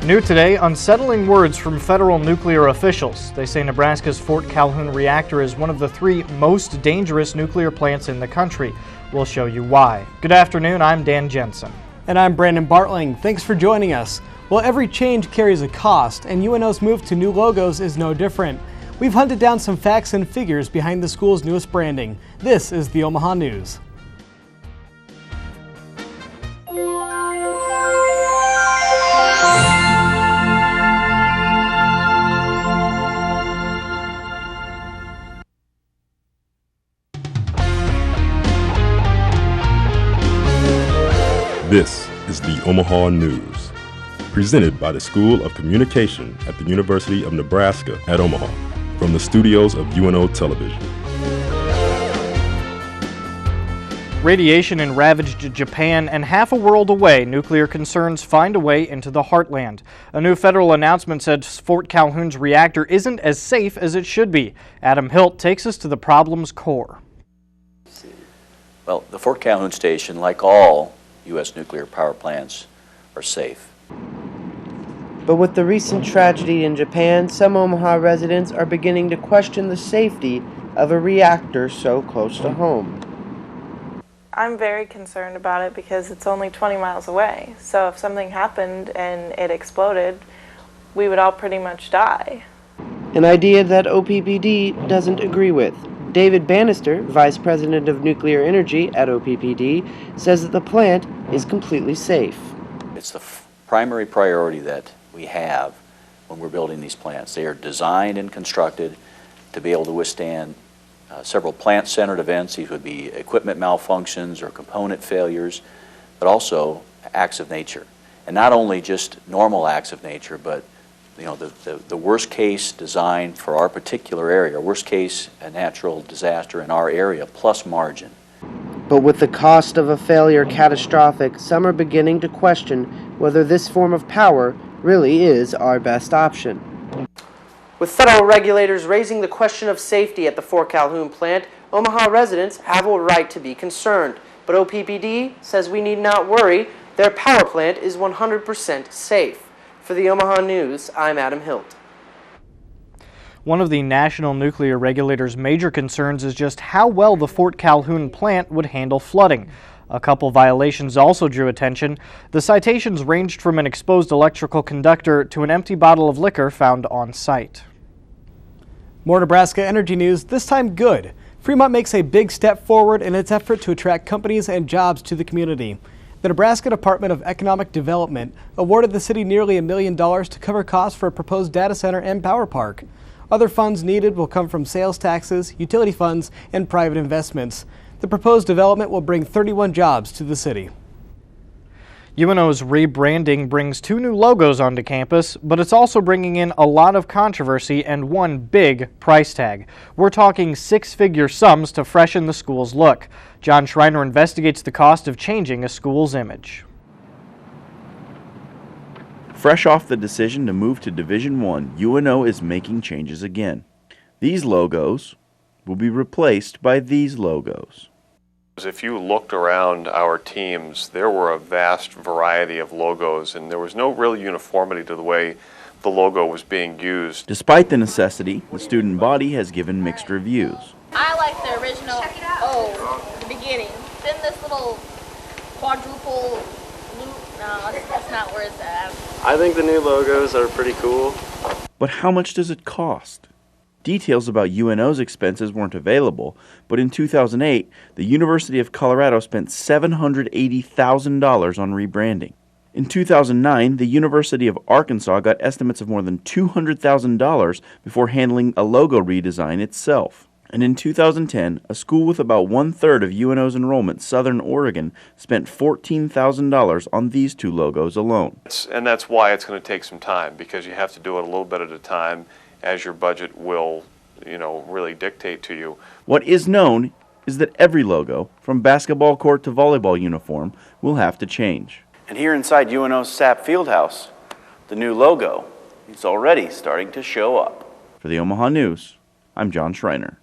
New today, unsettling words from federal nuclear officials. They say Nebraska's Fort Calhoun reactor is one of the 3 most dangerous nuclear plants in the country. We'll show you why. Good afternoon, I'm Dan Jensen. And I'm Brandon Bartling. Thanks for joining us. Well, every change carries a cost, and UNO's move to new logos is no different. We've hunted down some facts and figures behind the school's newest branding. This is the Omaha News. This is the Omaha News, presented by the School of Communication at the University of Nebraska at Omaha, from the studios of UNO Television. Radiation in ravaged Japan and half a world away, nuclear concerns find a way into the heartland. A new federal announcement said Fort Calhoun's reactor isn't as safe as it should be. Adam Hilt takes us to the problem's core. Well, the Fort Calhoun station, like all U.S. nuclear power plants, are safe. But with the recent tragedy in Japan, some Omaha residents are beginning to question the safety of a reactor so close to home. I'm very concerned about it because it's only 20 miles away. So if something happened and it exploded, we would all pretty much die. An idea that OPPD doesn't agree with. David Bannister, Vice President of Nuclear Energy at OPPD, says that the plant is completely safe. It's the primary priority that we have when we're building these plants. They are designed and constructed to be able to withstand several plant-centered events. These would be equipment malfunctions or component failures, but also acts of nature. And not only just normal acts of nature, but the worst case design for our particular area, worst case a natural disaster in our area, plus margin. But with the cost of a failure catastrophic, some are beginning to question whether this form of power really is our best option. With federal regulators raising the question of safety at the Fort Calhoun plant, Omaha residents have a right to be concerned. But OPPD says we need not worry. Their power plant is 100% safe. For the Omaha News, I'm Adam Hilt. One of the national nuclear regulator's major concerns is just how well the Fort Calhoun plant would handle flooding. A couple violations also drew attention. The citations ranged from an exposed electrical conductor to an empty bottle of liquor found on site. More Nebraska energy news, this time good. Fremont makes a big step forward in its effort to attract companies and jobs to the community. The Nebraska Department of Economic Development awarded the city nearly $1 million to cover costs for a proposed data center and power park. Other funds needed will come from sales taxes, utility funds, and private investments. The proposed development will bring 31 jobs to the city. UNO's rebranding brings 2 new logos onto campus, but it's also bringing in a lot of controversy and one big price tag. We're talking 6-figure sums to freshen the school's look. John Schreiner investigates the cost of changing a school's image. Fresh off the decision to move to Division I, UNO is making changes again. These logos will be replaced by these logos. If you looked around our teams, there were a vast variety of logos, and there was no real uniformity to the way the logo was being used. Despite the necessity, the student body has given mixed reviews. I like the original O, the beginning. Then this little quadruple loop, no, that's not where it's at. I think the new logos are pretty cool. But how much does it cost? Details about UNO's expenses weren't available, but in 2008, the University of Colorado spent $780,000 on rebranding. In 2009, the University of Arkansas got estimates of more than $200,000 before handling a logo redesign itself. And in 2010, a school with about 1/3 of UNO's enrollment, Southern Oregon, spent $14,000 on these 2 logos alone. And that's why it's going to take some time, because you have to do it a little bit at a time, as your budget will, really dictate to you. What is known is that every logo, from basketball court to volleyball uniform, will have to change. And here inside UNO's SAP Fieldhouse, the new logo is already starting to show up. For the Omaha News, I'm John Schreiner.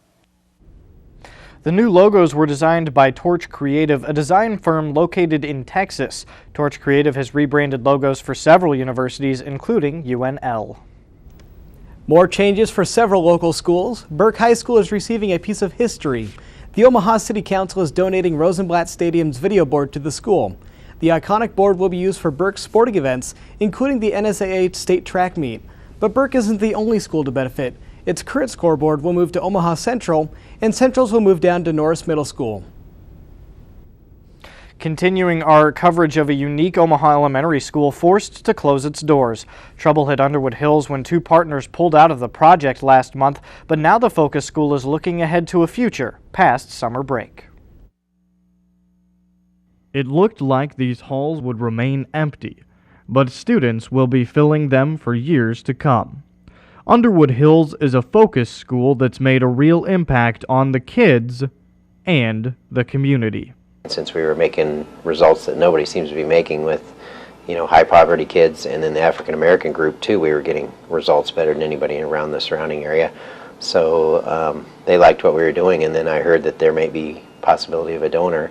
The new logos were designed by Torch Creative, a design firm located in Texas. Torch Creative has rebranded logos for several universities, including UNL. More changes for several local schools. Burke High School is receiving a piece of history. The Omaha City Council is donating Rosenblatt Stadium's video board to the school. The iconic board will be used for Burke's sporting events, including the NSAA state track meet. But Burke isn't the only school to benefit. Its current scoreboard will move to Omaha Central, and Central's will move down to Norris Middle School. Continuing our coverage of a unique Omaha elementary school forced to close its doors. Trouble hit Underwood Hills when two partners pulled out of the project last month, but now the Focus School is looking ahead to a future past summer break. It looked like these halls would remain empty, but students will be filling them for years to come. Underwood Hills is a Focus School that's made a real impact on the kids and the community. Since we were making results that nobody seems to be making with, high poverty kids, and then the African American group too, we were getting results better than anybody around the surrounding area. So they liked what we were doing, and then I heard that there may be possibility of a donor.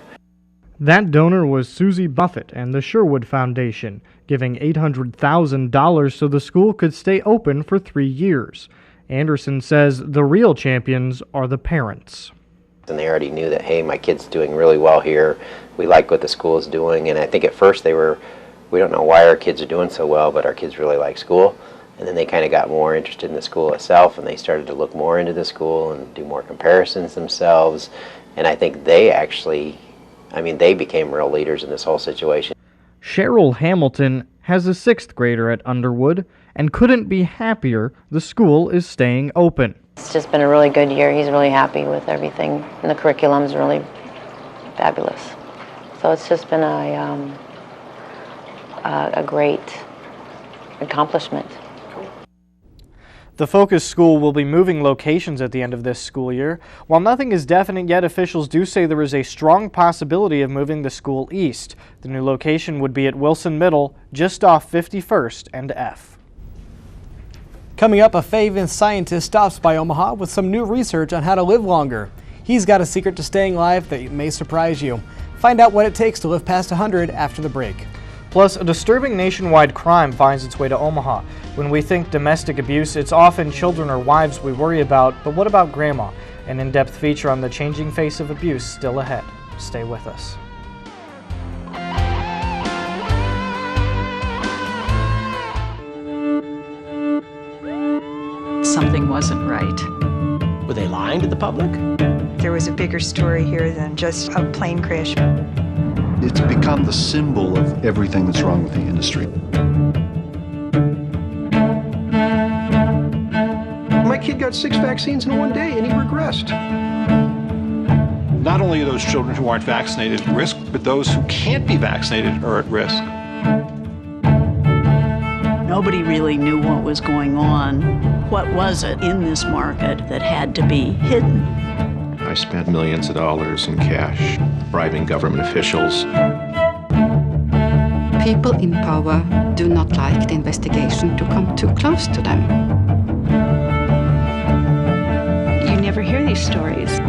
That donor was Susie Buffett and the Sherwood Foundation, giving $800,000 so the school could stay open for 3 years. Anderson says the real champions are the parents. And they already knew that, hey, my kid's doing really well here. We like what the school is doing. And I think at first we don't know why our kids are doing so well, but our kids really like school. And then they kind of got more interested in the school itself, and they started to look more into the school and do more comparisons themselves. And I think they became real leaders in this whole situation. Cheryl Hamilton has a 6th grader at Underwood and couldn't be happier the school is staying open. It's just been a really good year. He's really happy with everything, and the curriculum's really fabulous. So it's just been a great accomplishment. The Focus School will be moving locations at the end of this school year. While nothing is definite yet, officials do say there is a strong possibility of moving the school east. The new location would be at Wilson Middle, just off 51st and F. Coming up, a famous scientist stops by Omaha with some new research on how to live longer. He's got a secret to staying alive that may surprise you. Find out what it takes to live past 100 after the break. Plus, a disturbing nationwide crime finds its way to Omaha. When we think domestic abuse, it's often children or wives we worry about, but what about grandma? An in-depth feature on the changing face of abuse still ahead. Stay with us. Something wasn't right. Were they lying to the public? There was a bigger story here than just a plane crash. It's become the symbol of everything that's wrong with the industry. My kid got 6 vaccines in one day and he regressed. Not only are those children who aren't vaccinated at risk, but those who can't be vaccinated are at risk. Nobody really knew what was going on. What was it in this market that had to be hidden? I spent millions of dollars in cash, bribing government officials. People in power do not like the investigation to come too close to them. You never hear these stories.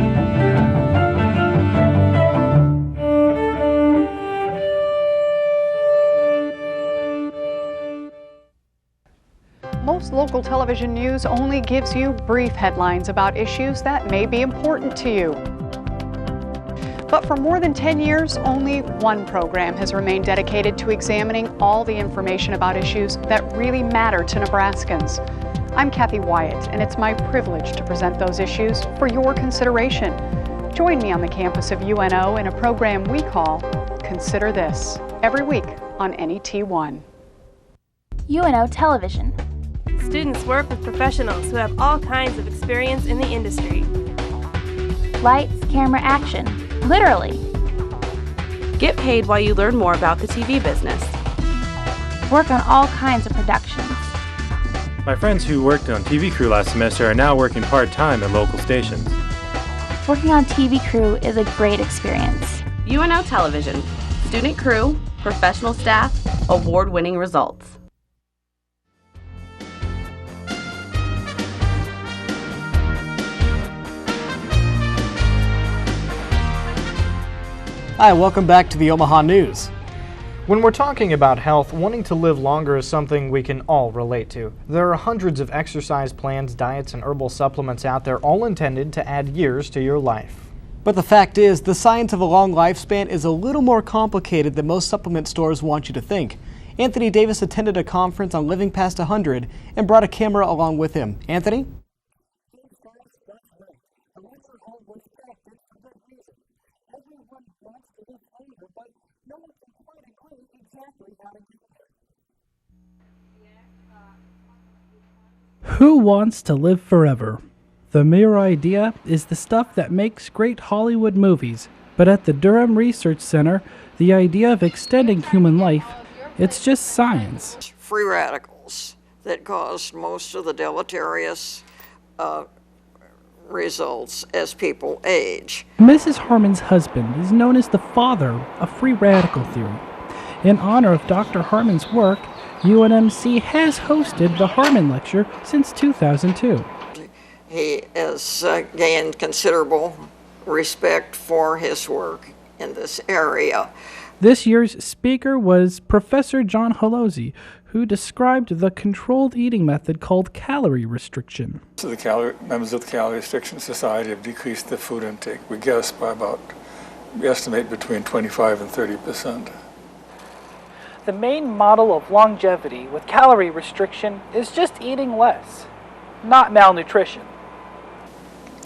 Most local television news only gives you brief headlines about issues that may be important to you. But for more than 10 years, only one program has remained dedicated to examining all the information about issues that really matter to Nebraskans. I'm Kathy Wyatt, and it's my privilege to present those issues for your consideration. Join me on the campus of UNO in a program we call Consider This, every week on NET1. UNO Television. Students work with professionals who have all kinds of experience in the industry. Lights, camera, action. Literally. Get paid while you learn more about the TV business. Work on all kinds of productions. My friends who worked on TV crew last semester are now working part-time at local stations. Working on TV crew is a great experience. UNO Television. Student crew, professional staff, award-winning results. Hi, welcome back to the Omaha News. When we're talking about health, wanting to live longer is something we can all relate to. There are hundreds of exercise plans, diets, and herbal supplements out there, all intended to add years to your life. But the fact is, the science of a long lifespan is a little more complicated than most supplement stores want you to think. Anthony Davis attended a conference on living past 100 and brought a camera along with him. Anthony? Who wants to live forever? The mere idea is the stuff that makes great Hollywood movies, but at the Durham Research Center, the idea of extending human life, it's just science. Free radicals that cause most of the deleterious results as people age. Mrs. Harmon's husband is known as the father of free radical theory. In honor of Dr. Harmon's work, UNMC has hosted the Harmon Lecture since 2002. He has gained considerable respect for his work in this area. This year's speaker was Professor John Holozzi, who described the controlled eating method called calorie restriction. So members of the Calorie Restriction Society have decreased their food intake. We guess by we estimate between 25 and 30%. The main model of longevity with calorie restriction is just eating less, not malnutrition.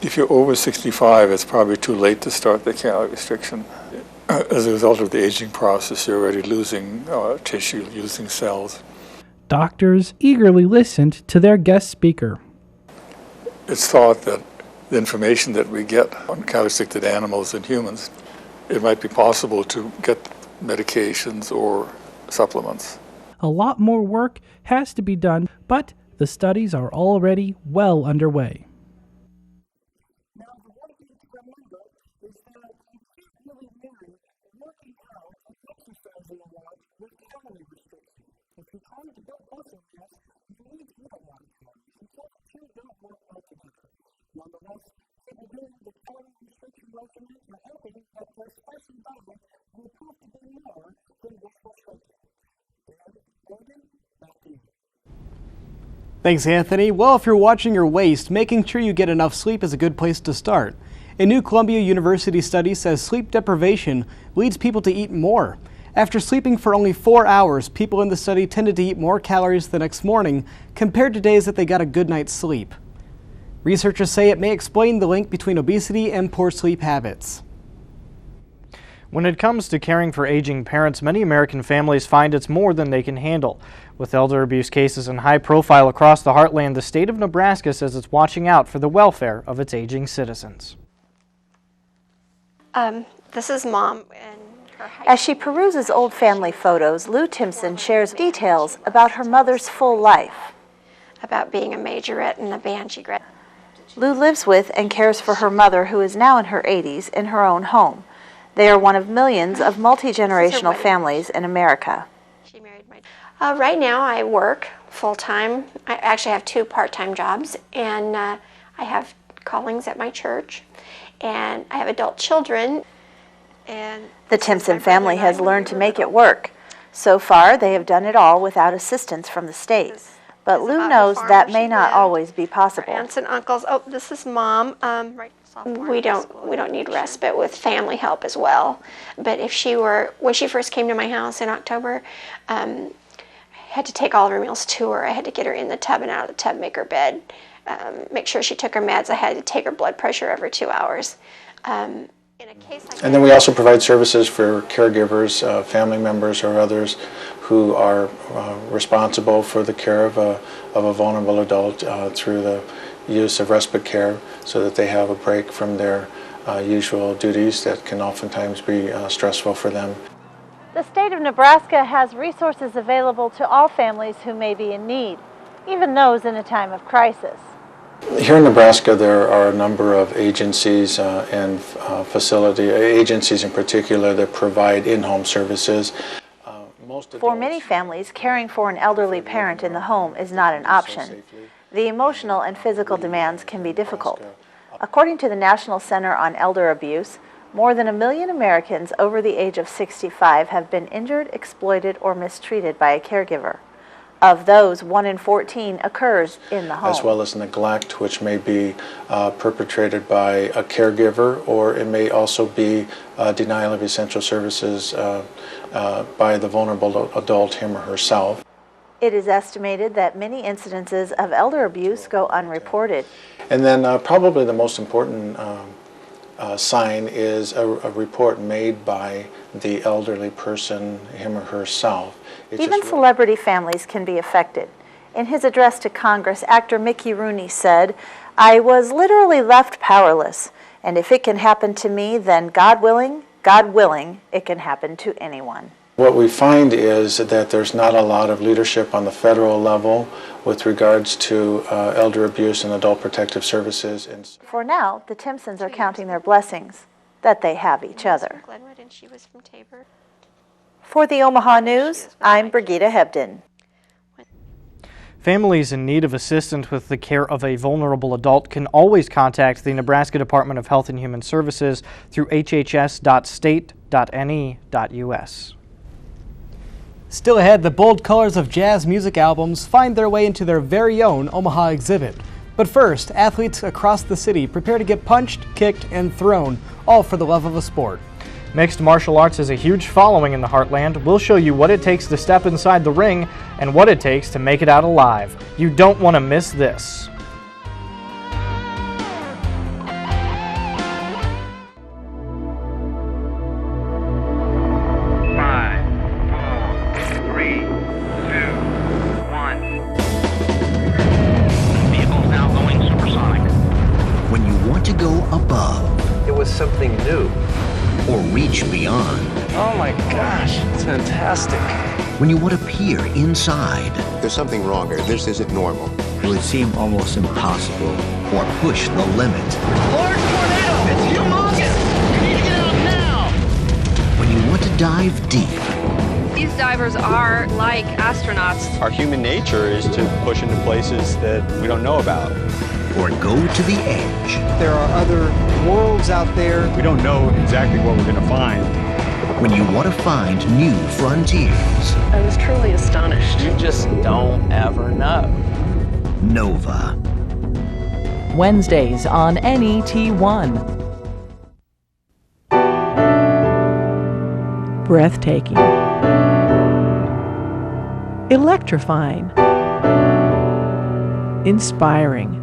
If you're over 65, it's probably too late to start the calorie restriction. As a result of the aging process, you're already losing tissue, losing cells. Doctors eagerly listened to their guest speaker. It's thought that the information that we get on calorie-restricted animals and humans, it might be possible to get medications or supplements. A lot more work has to be done, but the studies are already well underway. Thanks, Anthony. Well, if you're watching your waist, making sure you get enough sleep is a good place to start. A new Columbia University study says sleep deprivation leads people to eat more. After sleeping for only 4 hours, people in the study tended to eat more calories the next morning compared to days that they got a good night's sleep. Researchers say it may explain the link between obesity and poor sleep habits. When it comes to caring for aging parents, many American families find it's more than they can handle. With elder abuse cases in high profile across the heartland, the state of Nebraska says it's watching out for the welfare of its aging citizens. This is Mom. As she peruses old family photos, Lou Timpson shares details about her mother's full life. About being a majorette in a band she graduated. Lou lives with and cares for her mother, who is now in her 80s, in her own home. They are one of millions of multi-generational families in America. She married right now I work full-time. I actually have 2 part-time jobs, and I have callings at my church, and I have adult children. And the Timpson family has learned to make it work. So far, they have done it all without assistance from the state. But Lou knows that may not always be possible. Aunts and uncles. Oh, this is Mom. We don't need respite with family help as well. But when she first came to my house in October, I had to take all of her meals to her. I had to get her in the tub and out of the tub, make her bed, make sure she took her meds. I had to take her blood pressure every 2 hours. And then we also provide services for caregivers, family members or others who are responsible for the care of a vulnerable adult through the use of respite care so that they have a break from their usual duties that can oftentimes be stressful for them. The state of Nebraska has resources available to all families who may be in need, even those in a time of crisis. Here in Nebraska, there are a number of agencies and agencies in particular that provide in-home services. For many families, caring for an elderly parent in the home is not an option. The emotional and physical demands can be difficult. According to the National Center on Elder Abuse, More than 1 million Americans over the age of 65 have been injured, exploited, or mistreated by a caregiver. Of those, 1 in 14 occurs in the home. As well as neglect, which may be perpetrated by a caregiver, or it may also be denial of essential services by the vulnerable adult, him or herself. It is estimated that many incidences of elder abuse go unreported. And then probably the most important sign is a report made by the elderly person, him or herself. Even celebrity families can be affected. In his address to Congress, actor Mickey Rooney said, "I was literally left powerless, and if it can happen to me, then God willing, it can happen to anyone." What we find is that there's not a lot of leadership on the federal level with regards to elder abuse and adult protective services. For now, the Timpsons are counting their blessings that they have each other. For the Omaha News, I'm Brigida Hebden. Families in need of assistance with the care of a vulnerable adult can always contact the Nebraska Department of Health and Human Services through hhs.state.ne.us. Still ahead, the bold colors of jazz music albums find their way into their very own Omaha exhibit. But first, athletes across the city prepare to get punched, kicked, and thrown, all for the love of a sport. Mixed martial arts has a huge following in the Heartland. We'll show you what it takes to step inside the ring and what it takes to make it out alive. You don't want to miss this. Something new or reach beyond. Oh my gosh, it's fantastic. When you want to peer inside, there's something wrong here. This isn't normal. Will it seem almost impossible or push the limit? Large tornado! It's humongous! You need to get out now! When you want to dive deep. These divers are like astronauts. Our human nature is to push into places that we don't know about. Or go to the edge. There are other worlds out there. We don't know exactly what we're going to find. When you want to find new frontiers. I was truly astonished. You just don't ever know. Nova. Wednesdays on NET1. Breathtaking. Electrifying. Inspiring.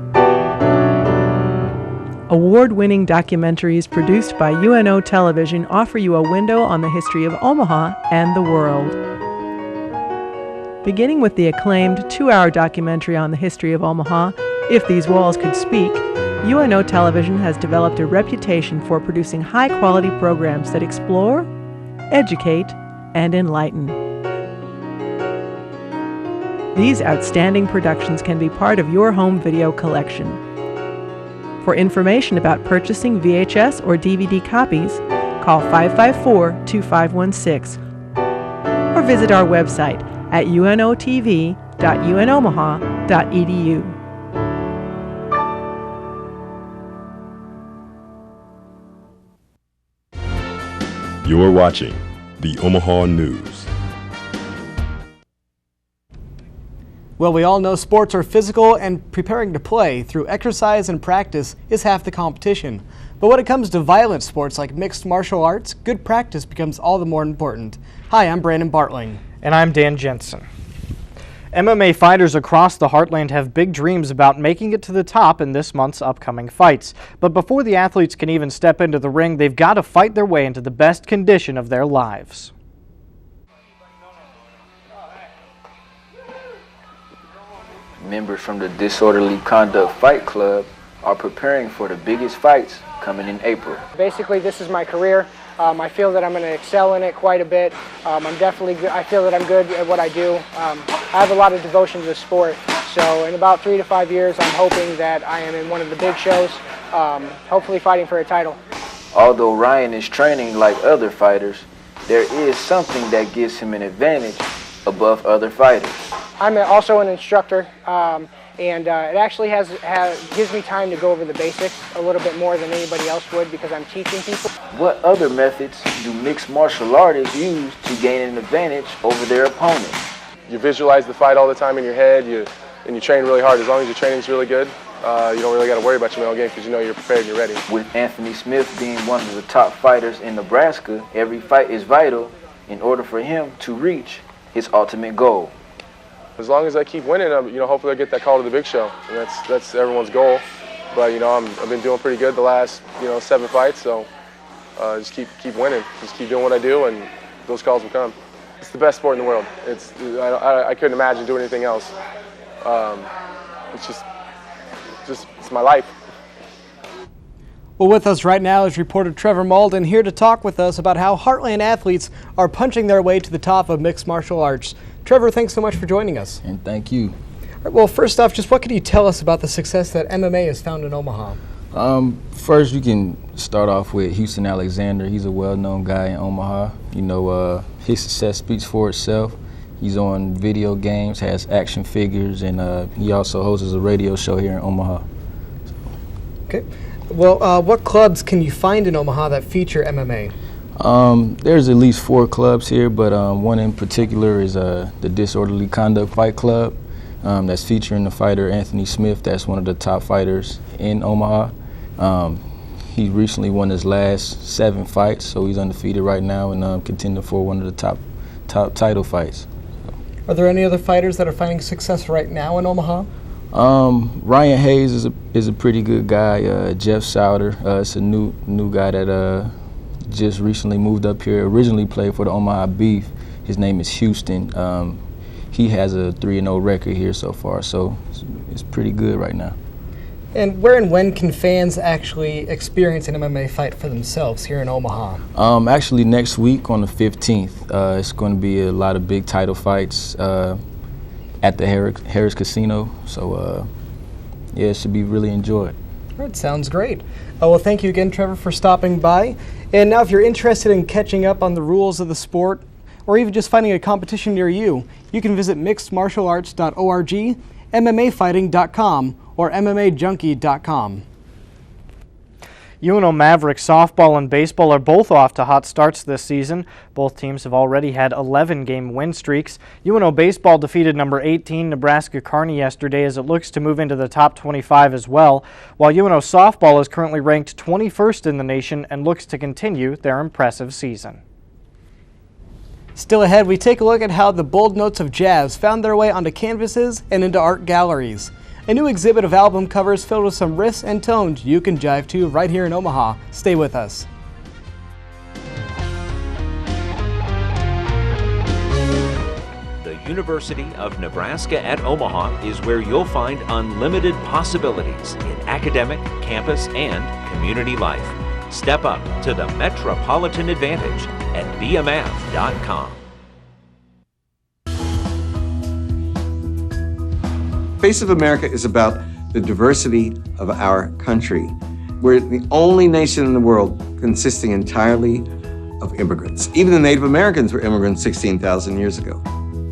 Award-winning documentaries produced by UNO Television offer you a window on the history of Omaha and the world. Beginning with the acclaimed 2-hour documentary on the history of Omaha, If These Walls Could Speak, UNO Television has developed a reputation for producing high-quality programs that explore, educate, and enlighten. These outstanding productions can be part of your home video collection. For information about purchasing VHS or DVD copies, call 554-2516 or visit our website at unotv.unomaha.edu. You're watching the Omaha News. Well, we all know sports are physical, and preparing to play through exercise and practice is half the competition. But when it comes to violent sports like mixed martial arts, good practice becomes all the more important. Hi, I'm Brandon Bartling. And I'm Dan Jensen. MMA fighters across the Heartland have big dreams about making it to the top in this month's upcoming fights. But before the athletes can even step into the ring, they've got to fight their way into the best condition of their lives. Members from the Disorderly Conduct Fight Club are preparing for the biggest fights coming in April. Basically, this is my career. I feel that I'm going to excel in it quite a bit. I feel that I'm good at what I do. I have a lot of devotion to the sport. So in about 3 to 5 years, I'm hoping that I am in one of the big shows, hopefully fighting for a title. Although Ryan is training like other fighters, there is something that gives him an advantage above other fighters. I'm also an instructor, And it actually gives me time to go over the basics a little bit more than anybody else would because I'm teaching people. What other methods do mixed martial artists use to gain an advantage over their opponents? You visualize the fight all the time in your head, and you train really hard. As long as your training's really good, you don't really got to worry about your mental game because you know you're prepared and you're ready. With Anthony Smith being one of the top fighters in Nebraska, every fight is vital in order for him to reach his ultimate goal. As long as I keep winning, hopefully I get that call to the big show, and that's everyone's goal. But I've been doing pretty good the last 7 fights, so just keep winning, just keep doing what I do, and those calls will come. It's the best sport in the world. I couldn't imagine doing anything else. It's my life. Well, with us right now is reporter Trevor Malden, here to talk with us about how Heartland athletes are punching their way to the top of mixed martial arts. Trevor, thanks so much for joining us. And thank you. All right, well, first off, just what can you tell us about the success that MMA has found in Omaha? First, you can start off with Houston Alexander. He's a well-known guy in Omaha. His success speaks for itself. He's on video games, has action figures, and he also hosts a radio show here in Omaha. Okay. Well, what clubs can you find in Omaha that feature MMA? There's at least 4 clubs here, but one in particular is the Disorderly Conduct Fight Club. That's featuring the fighter Anthony Smith. That's one of the top fighters in Omaha. He recently won his last 7 fights, so he's undefeated right now and contending for one of the top title fights. Are there any other fighters that are finding success right now in Omaha? Ryan Hayes is a pretty good guy. Jeff Souter, it's a new guy that just recently moved up here. Originally played for the Omaha Beef. His name is Houston. He has a 3-0 record here so far, so it's pretty good right now. And where and when can fans actually experience an MMA fight for themselves here in Omaha? Actually, next week on the 15th, it's going to be a lot of big title fights at the Harris Casino. So, it should be really enjoyed. All right, sounds great. Well, thank you again, Trevor, for stopping by. And now if you're interested in catching up on the rules of the sport, or even just finding a competition near you, you can visit mixedmartialarts.org, MMAfighting.com, or MMAjunkie.com. UNO Mavericks softball and baseball are both off to hot starts this season. Both teams have already had 11-game win streaks. UNO baseball defeated number 18 Nebraska Kearney yesterday as it looks to move into the top 25 as well, while UNO softball is currently ranked 21st in the nation and looks to continue their impressive season. Still ahead, we take a look at how the bold notes of jazz found their way onto canvases and into art galleries. A new exhibit of album covers filled with some riffs and tones you can jive to right here in Omaha. Stay with us. The University of Nebraska at Omaha is where you'll find unlimited possibilities in academic, campus, and community life. Step up to the Metropolitan Advantage at bmf.com. Face of America is about the diversity of our country. We're the only nation in the world consisting entirely of immigrants. Even the Native Americans were immigrants 16,000 years ago.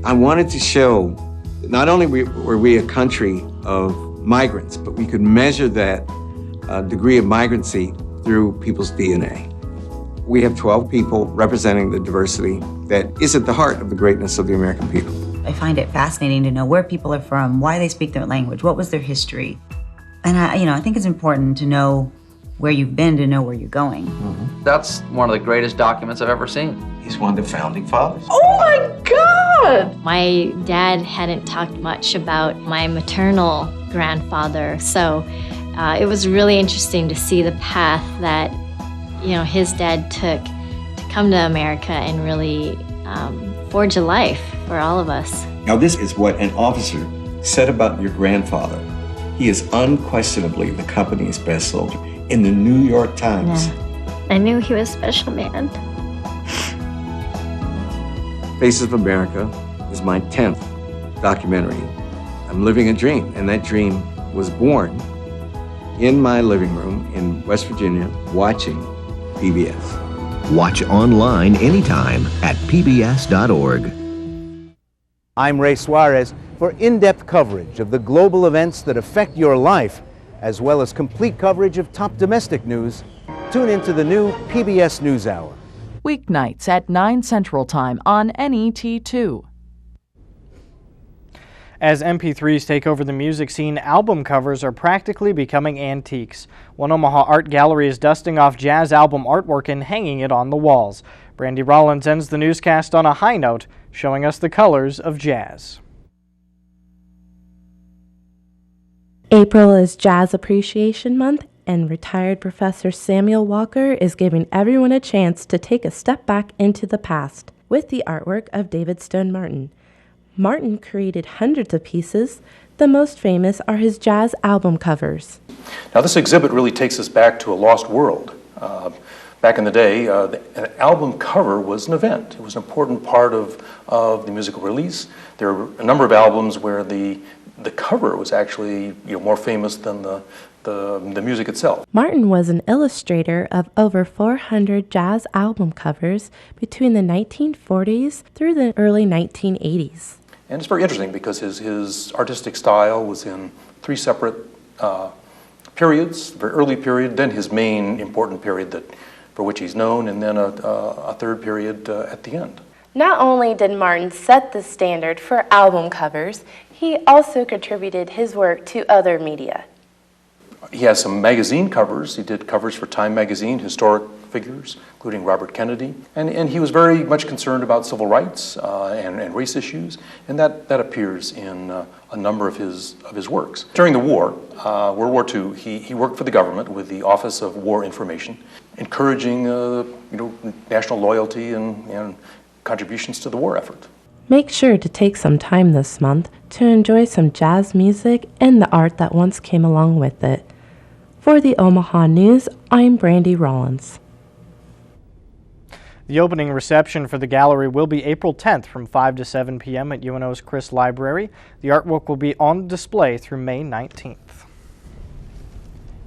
I wanted to show that not only were we a country of migrants, but we could measure that degree of migrancy through people's DNA. We have 12 people representing the diversity that is at the heart of the greatness of the American people. I find it fascinating to know where people are from, why they speak their language, what was their history. And I think it's important to know where you've been to know where you're going. Mm-hmm. That's one of the greatest documents I've ever seen. He's one of the founding fathers. Oh my God! My dad hadn't talked much about my maternal grandfather, so it was really interesting to see the path that his dad took to come to America and really forge a life for all of us. Now this is what an officer said about your grandfather. He is unquestionably the company's best soldier in the New York Times. Yeah. I knew he was a special man. Faces of America is my 10th documentary. I'm living a dream, and that dream was born in my living room in West Virginia watching PBS. Watch online anytime at pbs.org. I'm Ray Suarez for in-depth coverage of the global events that affect your life, as well as complete coverage of top domestic news. Tune into the new PBS NewsHour. Weeknights at 9 Central Time on NET2. As MP3s take over the music scene, album covers are practically becoming antiques. One Omaha art gallery is dusting off jazz album artwork and hanging it on the walls. Brandy Rollins ends the newscast on a high note, showing us the colors of jazz. April is Jazz Appreciation Month, and retired Professor Samuel Walker is giving everyone a chance to take a step back into the past with the artwork of David Stone Martin. Martin created hundreds of pieces. The most famous are his jazz album covers. Now this exhibit really takes us back to a lost world. Back in the day, an album cover was an event. It was an important part of the musical release. There were a number of albums where the cover was actually more famous than the music itself. Martin was an illustrator of over 400 jazz album covers between the 1940s through the early 1980s. And it's very interesting because his artistic style was in three separate periods: very early period, then his main important period for which he's known, and then a third period at the end. Not only did Martin set the standard for album covers, he also contributed his work to other media. He has some magazine covers. He did covers for Time magazine, historic figures, including Robert Kennedy. And he was very much concerned about civil rights and race issues, and that appears in a number of his works. During the war, World War II, he worked for the government with the Office of War Information, encouraging national loyalty and contributions to the war effort. Make sure to take some time this month to enjoy some jazz music and the art that once came along with it. For the Omaha News, I'm Brandy Rollins. The opening reception for the gallery will be April 10th from 5 to 7 p.m. at UNO's Chris Library. The artwork will be on display through May 19th.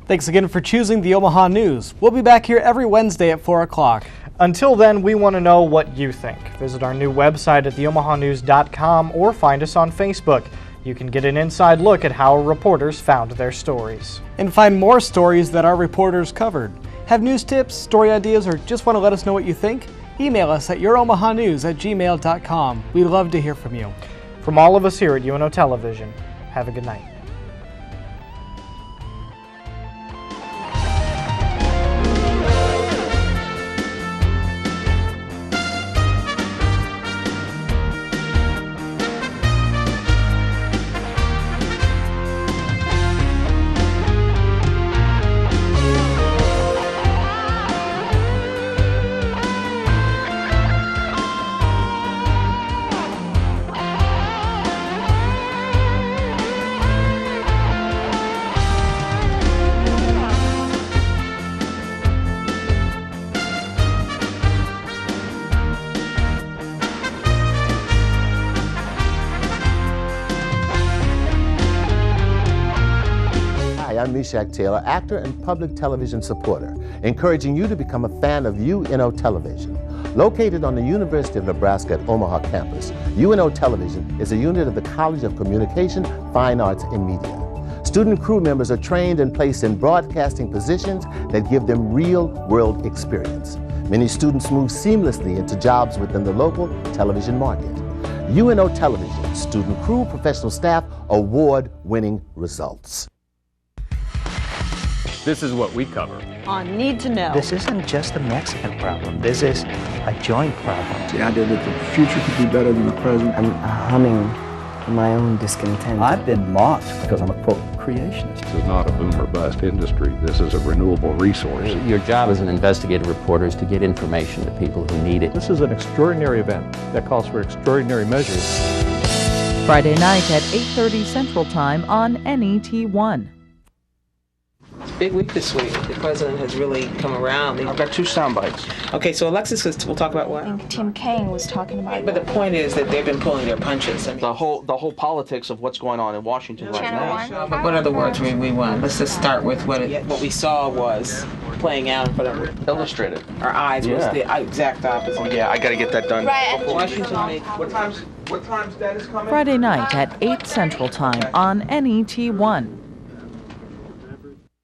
Thanks again for choosing the Omaha News. We'll be back here every Wednesday at 4 o'clock. Until then, we want to know what you think. Visit our new website at theomahanews.com or find us on Facebook. You can get an inside look at how our reporters found their stories. And find more stories that our reporters covered. Have news tips, story ideas, or just want to let us know what you think? Email us at youromahanews@gmail.com. We'd love to hear from you. From all of us here at UNO Television, have a good night. I'm Meshach Taylor, actor and public television supporter, encouraging you to become a fan of UNO Television. Located on the University of Nebraska at Omaha campus, UNO Television is a unit of the College of Communication, Fine Arts, and Media. Student crew members are trained and placed in broadcasting positions that give them real-world experience. Many students move seamlessly into jobs within the local television market. UNO Television, student crew, professional staff, award-winning results. This is what we cover on Need to Know. This isn't just a Mexican problem. This is a joint problem. The idea that the future could be better than the present. I'm humming my own discontent. I've been mocked because I'm a quote creationist. This is not a boom or bust industry. This is a renewable resource. Your job as an investigative reporter is to get information to people who need it. This is an extraordinary event that calls for extraordinary measures. Friday night at 8:30 Central Time on NET1. It's a big week this week. The president has really come around. I've got 2 sound bites. Okay, so Alexis will talk about what? I think Tim Kaine was talking about. But the point is that they've been pulling their punches. I mean, the whole politics of what's going on in Washington right now. But what are the words we want? Let's just start with what we saw was playing out in front of illustrated. Our eyes was the exact opposite. Oh, yeah, I got to get that done. Right. Washington made. What time's What time's Dad is coming? Friday night at 8 Central Time on NET1.